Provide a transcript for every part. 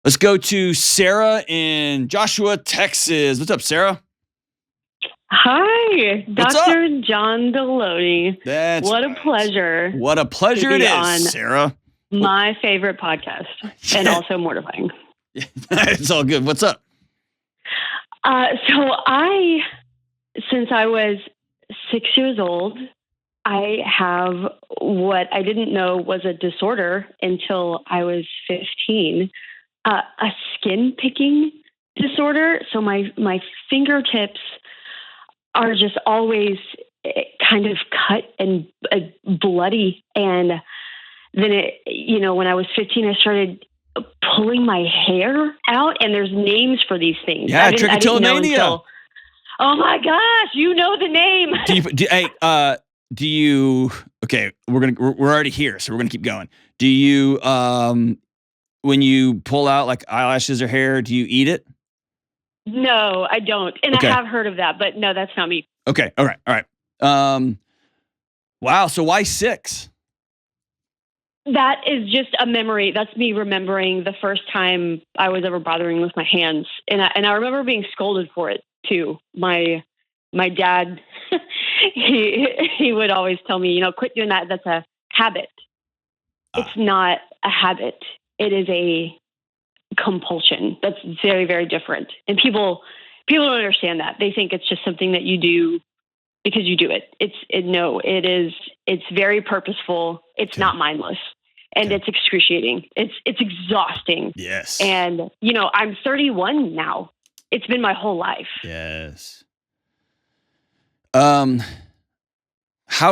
Let's go to Sarah in Joshua, Texas. What's up, Sarah? Hi, What's up? Dr. John Delony. That's what right. a pleasure. What a pleasure it is, Sarah. My favorite podcast, and also mortifying. It's all good. What's up? Since I was 6 years old, I have what I didn't know was a disorder until I was 15, a skin picking disorder. So my fingertips are just always kind of cut and bloody. And then when I was 15, I started pulling my hair out, and there's names for these things. Yeah, trichotillomania. Oh my gosh, you know the name. Okay, we're already here, so we're gonna keep going. Do you when you pull out like eyelashes or hair, do you eat it? No, I don't. And okay. I have heard of that, but no, that's not me. Okay. All right. Wow. So why 6? That is just a memory. That's me remembering the first time I was ever bothering with my hands. And I remember being scolded for it too. My dad, he would always tell me, quit doing that. That's a habit. It's not a habit. It is a compulsion. That's very, very different. And people don't understand that. They think it's just something that you do because you do it. It's very purposeful. It's not mindless, and it's excruciating. It's exhausting. Yes. And I'm 31 now. It's been my whole life. Yes. How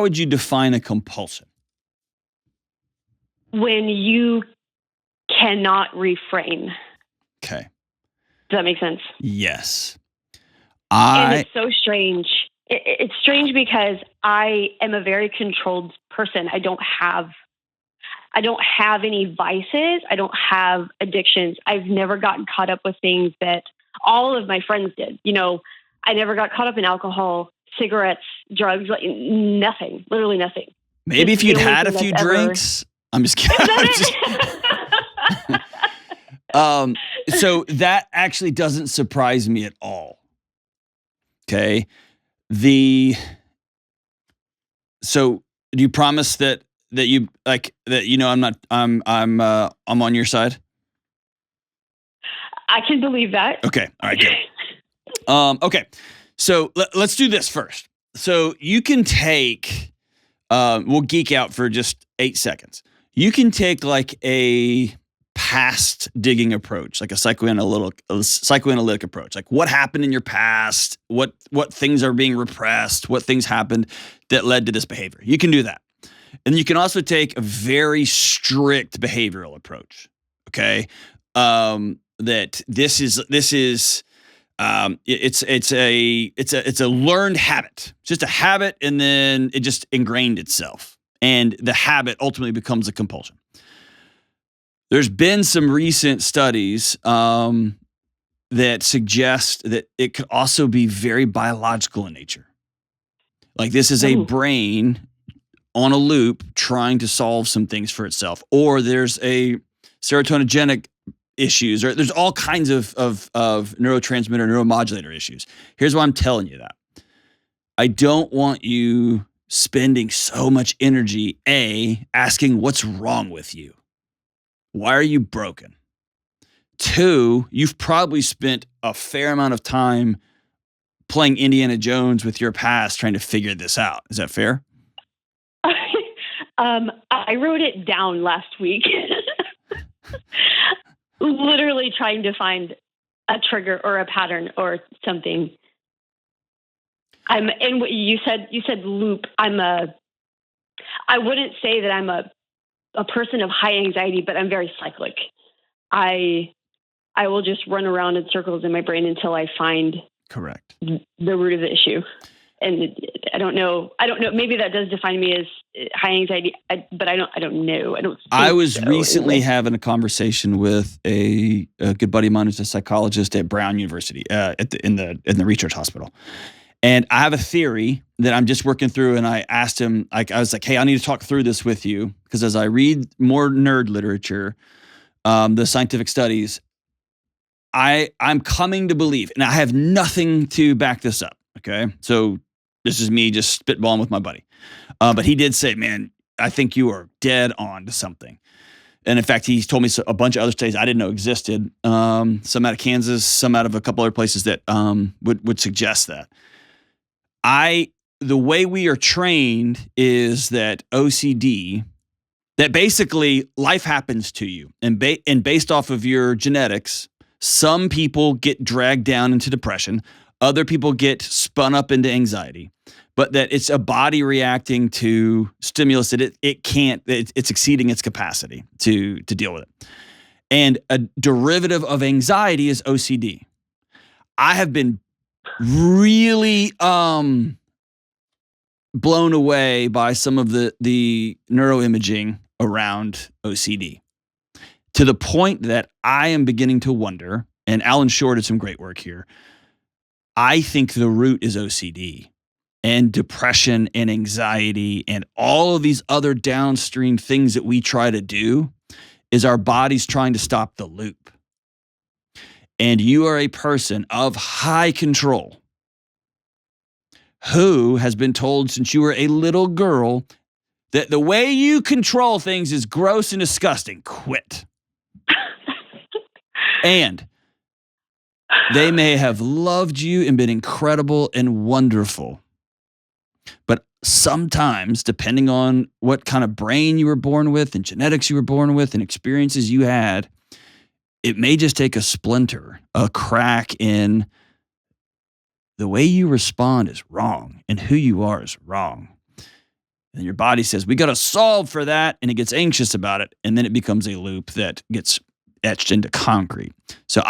would you define a compulsion? When you cannot refrain. Okay. Does that make sense? Yes. And it's so strange. It's strange because I am a very controlled person. I don't have any vices. I don't have addictions. I've never gotten caught up with things that all of my friends did. I never got caught up in alcohol, cigarettes, drugs, like nothing, literally nothing. Maybe if you'd had a few drinks. I'm just kidding. So that actually doesn't surprise me at all. Okay. So do you promise that you like that, I'm on your side? I can believe that. Okay. All right. Good. Okay. So let's do this first. So you can take, we'll geek out for just 8 seconds. You can take like a past digging approach, like a psychoanalytic approach. Like what happened in your past, what things are being repressed, what things happened that led to this behavior. You can do that. And you can also take a very strict behavioral approach. Okay. That this is it's a learned habit. It's just a habit, and then it just ingrained itself. And the habit ultimately becomes a compulsion. There's been some recent studies that suggest that it could also be very biological in nature. Like this is a brain on a loop trying to solve some things for itself. Or there's a serotoninogenic issues, or there's all kinds of neurotransmitter, neuromodulator issues. Here's why I'm telling you that. I don't want you spending so much energy, asking what's wrong with you. Why are you broken? 2, you've probably spent a fair amount of time playing Indiana Jones with your past trying to figure this out. Is that fair? I wrote it down last week. Literally trying to find a trigger or a pattern or something. And you said loop. I wouldn't say that I'm a person of high anxiety, but I'm very cyclic. I will just run around in circles in my brain until I find correct the root of the issue. And I don't know. Maybe that does define me as high anxiety, but I don't know. I was recently having a conversation with a good buddy of mine who's a psychologist at Brown University in the research hospital. And I have a theory that I'm just working through, and I asked him, I was like, hey, I need to talk through this with you, because as I read more nerd literature, the scientific studies, I'm coming to believe, and I have nothing to back this up. Okay. So this is me just spitballing with my buddy. But he did say, man, I think you are dead on to something. And in fact, he's told me a bunch of other states I didn't know existed. Some out of Kansas, some out of a couple other places that would suggest that. The way we are trained is that OCD, that basically life happens to you, and based off of your genetics, some people get dragged down into depression, other people get spun up into anxiety. But that it's a body reacting to stimulus that it's exceeding its capacity to deal with it. And a derivative of anxiety is OCD. I have been really blown away by some of the neuroimaging around OCD, to the point that I am beginning to wonder, and Alan Shore did some great work here, I think the root is OCD. And depression and anxiety and all of these other downstream things that we try to do is our body's trying to stop the loop. And you are a person of high control who has been told since you were a little girl that the way you control things is gross and disgusting. Quit. And they may have loved you and been incredible and wonderful. But sometimes, depending on what kind of brain you were born with and genetics you were born with and experiences you had, it may just take a splinter, a crack in the way you respond is wrong and who you are is wrong. And your body says, we got to solve for that. And it gets anxious about it. And then it becomes a loop that gets etched into concrete. So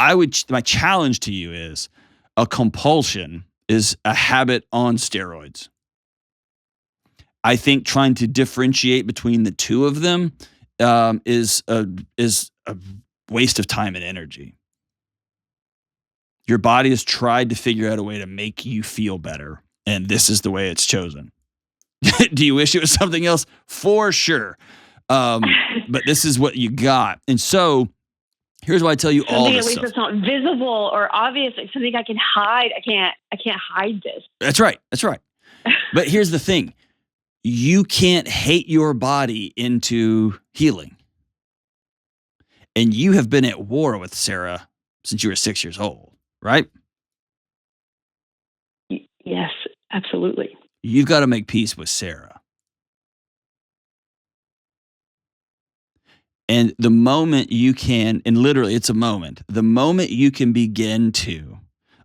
my challenge to you is a compulsion is a habit on steroids. I think trying to differentiate between the two of them is a waste of time and energy. Your body has tried to figure out a way to make you feel better, and this is the way it's chosen. Do you wish it was something else? For sure. But this is what you got. And so here's why I tell you something all at this least stuff. It's not visible or obvious, like something I can hide. I can't hide this. That's right. But here's the thing. You can't hate your body into healing. And you have been at war with Sarah since you were 6 years old, right? Yes, absolutely. You've got to make peace with Sarah. And the moment you can, and literally it's a moment, the moment you can begin to,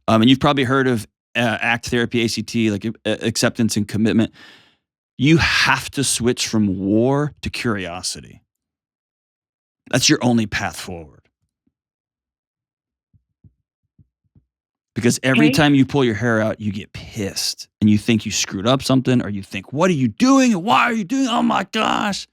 and you've probably heard of ACT therapy, ACT, like acceptance and commitment. You have to switch from war to curiosity. That's your only path forward. Because every time you pull your hair out, you get pissed and you think you screwed up something, or you think, what are you doing? And why are you doing? Oh my gosh.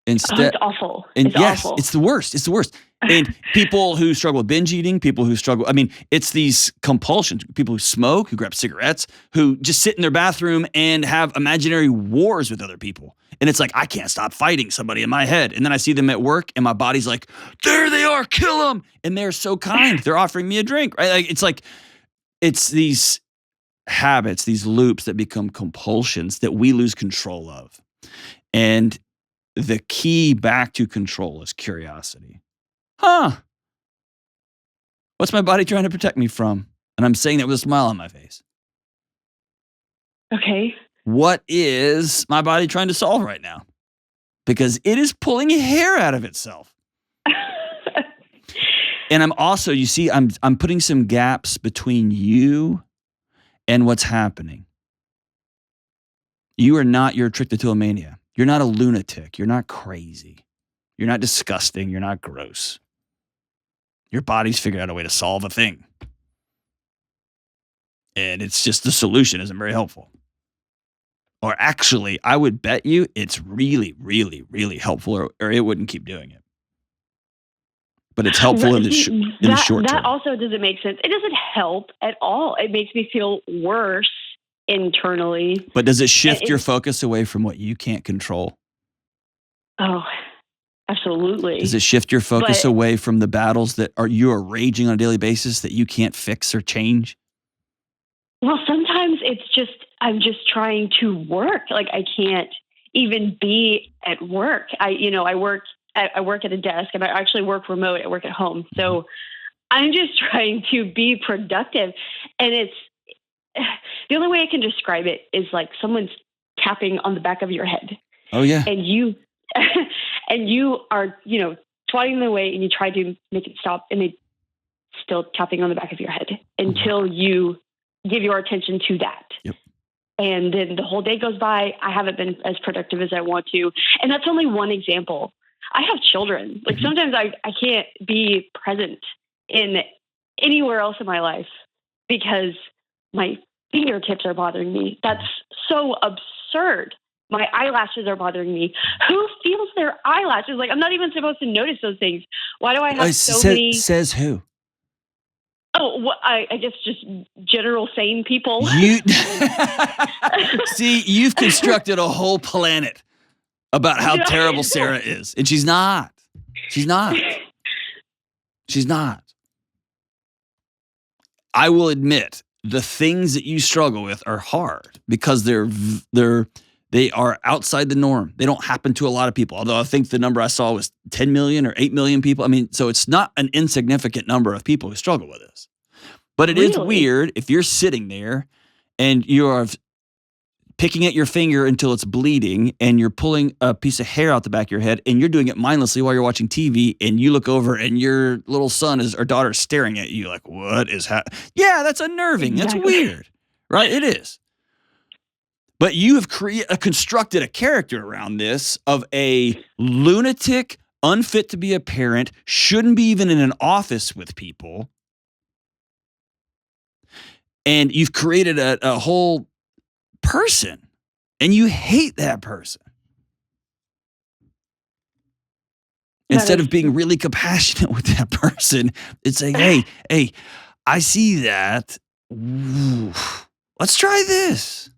Instead, it's awful. And awful. It's the worst. It's the worst. And people who struggle with binge eating, people who struggle, it's these compulsions, people who smoke, who grab cigarettes, who just sit in their bathroom and have imaginary wars with other people. And it's like, I can't stop fighting somebody in my head. And then I see them at work and my body's like, there they are, kill them. And they're so kind. They're offering me a drink, right? It's these habits, these loops that become compulsions that we lose control of. And the key back to control is curiosity. What's my body trying to protect me from? And I'm saying that with a smile on my face. Okay. What is my body trying to solve right now? Because it is pulling hair out of itself. And I'm also, you see, I'm putting some gaps between you and what's happening. You are not your trichotillomania. You're not a lunatic. You're not crazy. You're not disgusting. You're not gross. Your body's figured out a way to solve a thing. And it's just the solution isn't very helpful. Or actually, I would bet you it's really, really, really helpful, or it wouldn't keep doing it. But it's helpful in the short term. That also doesn't make sense. It doesn't help at all. It makes me feel worse internally. But does it shift your focus away from what you can't control? Oh, Absolutely. Does it shift your focus But- away from the battles that you are raging on a daily basis that you can't fix or change? Well, sometimes I'm just trying to work. Like I can't even be at work. I work at a desk, and I actually work remote. I work at home. So I'm just trying to be productive. And it's the only way I can describe it is like someone's tapping on the back of your head. Oh yeah. And you and you are, swatting them away, and you try to make it stop, and it's still tapping on the back of your head until you give your attention to that. Yep. And then the whole day goes by. I haven't been as productive as I want to. And that's only one example. I have children. Like sometimes I can't be present in anywhere else in my life because my fingertips are bothering me. That's so absurd. My eyelashes are bothering me. Who feels their eyelashes? Like, I'm not even supposed to notice those things. Why do I have many? Says who? Oh, I guess just general sane people. See, you've constructed a whole planet about how terrible Sarah is. And she's not. She's not. She's not. I will admit, the things that you struggle with are hard because they are outside the norm. They don't happen to a lot of people. Although I think the number I saw was 10 million or 8 million people. I mean, so it's not an insignificant number of people who struggle with this. But it is weird if you're sitting there and you're picking at your finger until it's bleeding and you're pulling a piece of hair out the back of your head and you're doing it mindlessly while you're watching TV and you look over and your little son or daughter is staring at you like, what is happening? Yeah, that's unnerving. Exactly. That's weird, right? It is. But you have constructed a character around this of a lunatic, unfit to be a parent, shouldn't be even in an office with people. And you've created a whole person, and you hate that person. Instead of being really compassionate with that person, it's like, hey, I see that. Ooh, let's try this.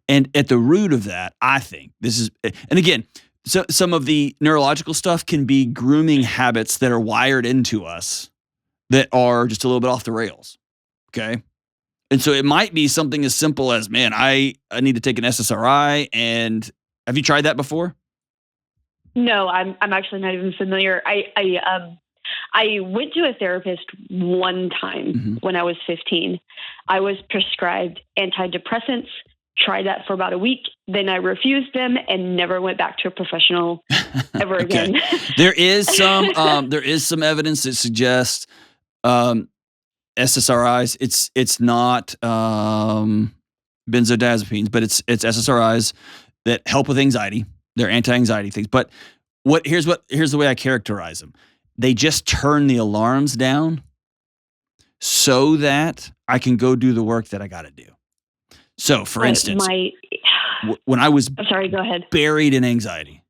And at the root of that, I think this is, and again, so some of the neurological stuff can be grooming habits that are wired into us that are just a little bit off the rails. Okay. And so it might be something as simple as, man, I need to take an SSRI. And have you tried that before? No, I'm actually not even familiar. I went to a therapist one time when I was 15. I was prescribed antidepressants, tried that for about a week. Then I refused them and never went back to a professional ever again. There is some evidence that suggests SSRIs. It's not benzodiazepines, but it's SSRIs that help with anxiety. They're anti-anxiety things. But here's the way I characterize them. They just turn the alarms down so that I can go do the work that I got to do. So, for instance, when I was I'm sorry, go ahead. Buried in anxiety,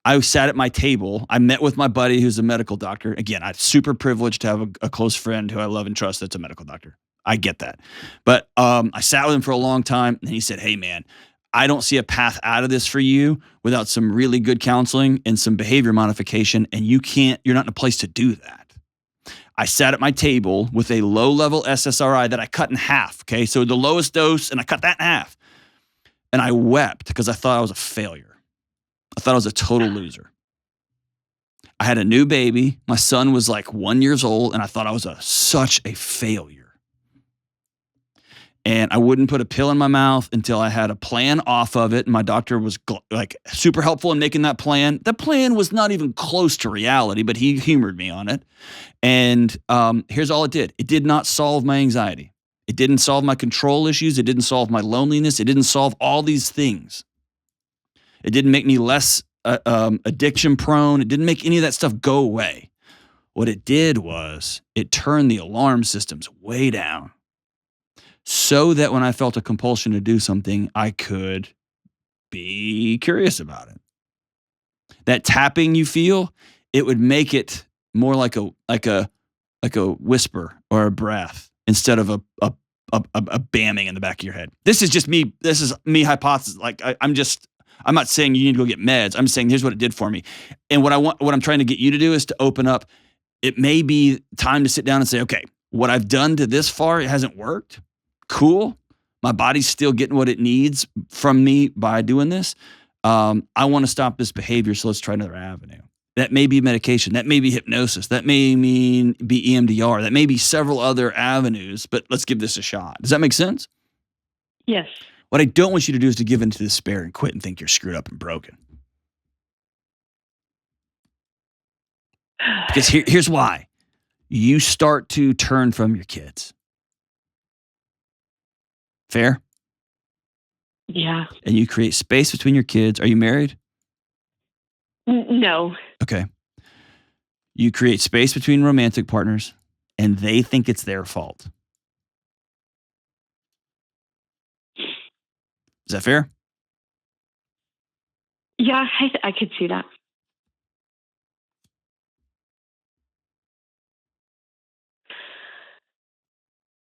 I sat at my table. I met with my buddy who's a medical doctor. Again, I'm super privileged to have a close friend who I love and trust that's a medical doctor. I get that. But I sat with him for a long time, and he said, hey, man, I don't see a path out of this for you without some really good counseling and some behavior modification, and you're not in a place to do that. I sat at my table with a low-level SSRI that I cut in half, okay? So the lowest dose, and I cut that in half. And I wept because I thought I was a failure. I thought I was a total loser. I had a new baby. My son was like 1 year old, and I thought I was such a failure. And I wouldn't put a pill in my mouth until I had a plan off of it. And my doctor was like super helpful in making that plan. The plan was not even close to reality, but he humored me on it. And here's all it did. It did not solve my anxiety. It didn't solve my control issues. It didn't solve my loneliness. It didn't solve all these things. It didn't make me less addiction prone. It didn't make any of that stuff go away. What it did was it turned the alarm systems way down so that when I felt a compulsion to do something, I could be curious about it. That tapping you feel, it would make it more like a whisper or a breath instead of a bamming in the back of your head. This is just me. This is me hypothesis. Like I'm just I'm not saying you need to go get meds. I'm saying here's what it did for me. And what I'm trying to get you to do is to open up. It may be time to sit down and say, okay, what I've done to this far, it hasn't worked. Cool. My body's still getting what it needs from me by doing this. I want to stop this behavior, so let's try another avenue. That may be medication. That may be hypnosis. That may be EMDR. That may be several other avenues, but let's give this a shot. Does that make sense? Yes. What I don't want you to do is to give into despair and quit and think you're screwed up and broken. Because here's why. You start to turn from your kids. Fair? Yeah. And you create space between your kids. Are you married? No. Okay. You create space between romantic partners, and they think it's their fault. Is that fair? Yeah, I could see that.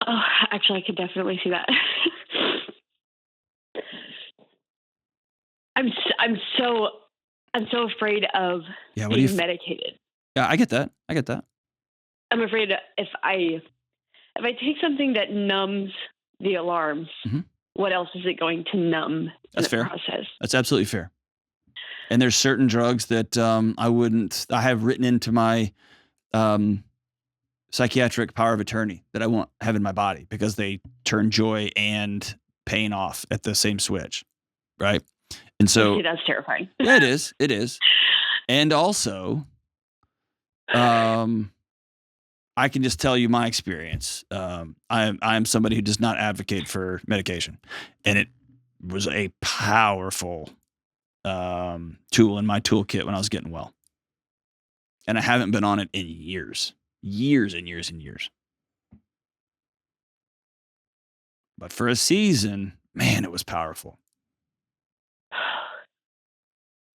Oh, actually, I could definitely see that. I'm so afraid of being medicated. Yeah, I get that. I'm afraid if I take something that numbs the alarms, what else is it going to numb? That's fair. Process? That's absolutely fair. And there's certain drugs that I have written into my psychiatric power of attorney that I won't have in my body because they turn joy and pain off at the same switch, right? And so that's terrifying. Yeah, it is. And also, I can just tell you my experience. I'm somebody who does not advocate for medication, and it was a powerful tool in my toolkit when I was getting well. And I haven't been on it in years and years. But for a season, man, it was powerful.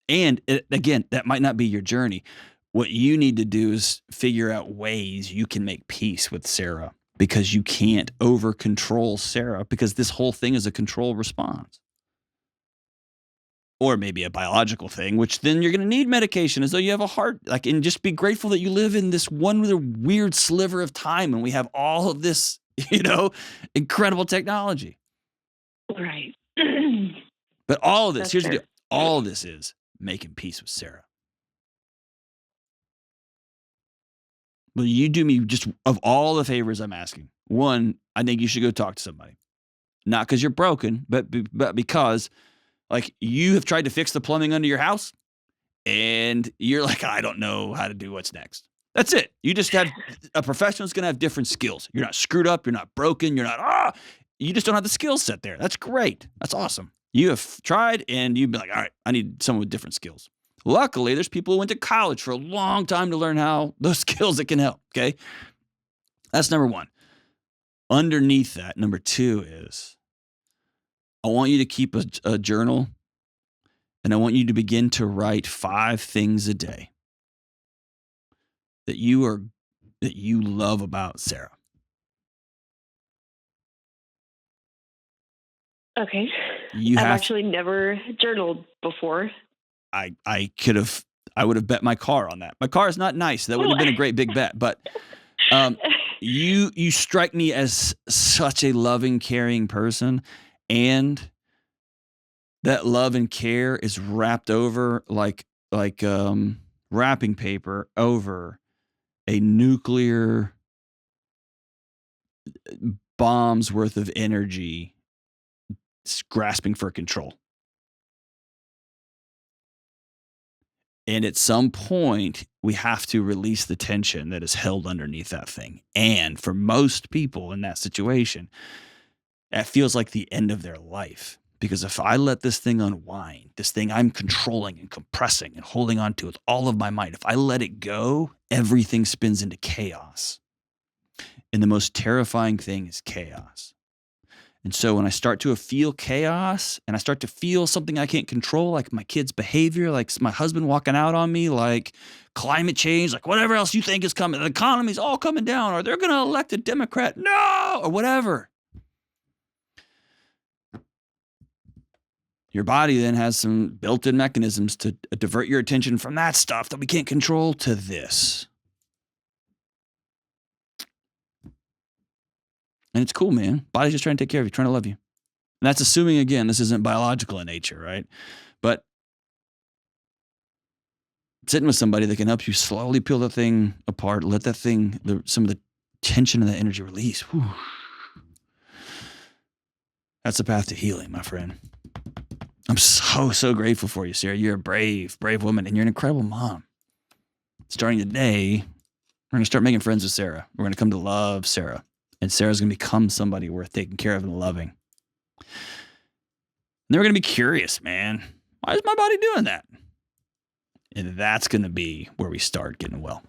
And again, that might not be your journey. What you need to do is figure out ways you can make peace with Sarah, because you can't over control Sarah, because this whole thing is a control response. Or maybe a biological thing, which then you're going to need medication as though you have a heart. And just be grateful that you live in this one weird sliver of time and we have all of this, incredible technology. Right. But all of this, That's here's fair. the deal. All of this is making peace with Sarah. Will you do me just, of all the favors I'm asking? One, I think you should go talk to somebody. Not because you're broken, but because you have tried to fix the plumbing under your house and you're like, I don't know how to do what's next. That's it. You just have a professional's going to have different skills. You're not screwed up. You're not broken. You're not, you just don't have the skill set there. That's great. That's awesome. You have tried and you've been like, all right, I need someone with different skills. Luckily, there's people who went to college for a long time to learn how those skills that can help. Okay. That's number one. Underneath that, number two is, I want you to keep a journal, and I want you to begin to write 5 things a day that you love about Sarah. Okay. I've actually never journaled before. I would have bet my car on that. My car is not nice. That would have been a great big bet. But you strike me as such a loving, caring person, and that love and care is wrapped over like wrapping paper over a nuclear bomb's worth of energy grasping for control. And at some point, we have to release the tension that is held underneath that thing. And for most people in that situation, that feels like the end of their life. Because if I let this thing unwind, this thing I'm controlling and compressing and holding on to with all of my might, if I let it go, everything spins into chaos. And the most terrifying thing is chaos. And so when I start to feel chaos and I start to feel something I can't control, like my kid's behavior, like my husband walking out on me, like climate change, like whatever else you think is coming, the economy's all coming down, or they're going to elect a Democrat, no, or whatever. Your body then has some built-in mechanisms to divert your attention from that stuff that we can't control to this. And it's cool, man. Body's just trying to take care of you, trying to love you. And that's assuming, again, this isn't biological in nature, right? But sitting with somebody that can help you slowly peel the thing apart, let that thing, some of the tension and the energy release. Whew. That's the path to healing, my friend. I'm so grateful for you, Sarah. You're a brave woman, and you're an incredible mom. Starting today, we're going to start making friends with Sarah. We're going to come to love Sarah, and Sarah's going to become somebody worth taking care of and loving. And then we're going to be curious, man. Why is my body doing that? And that's going to be where we start getting well.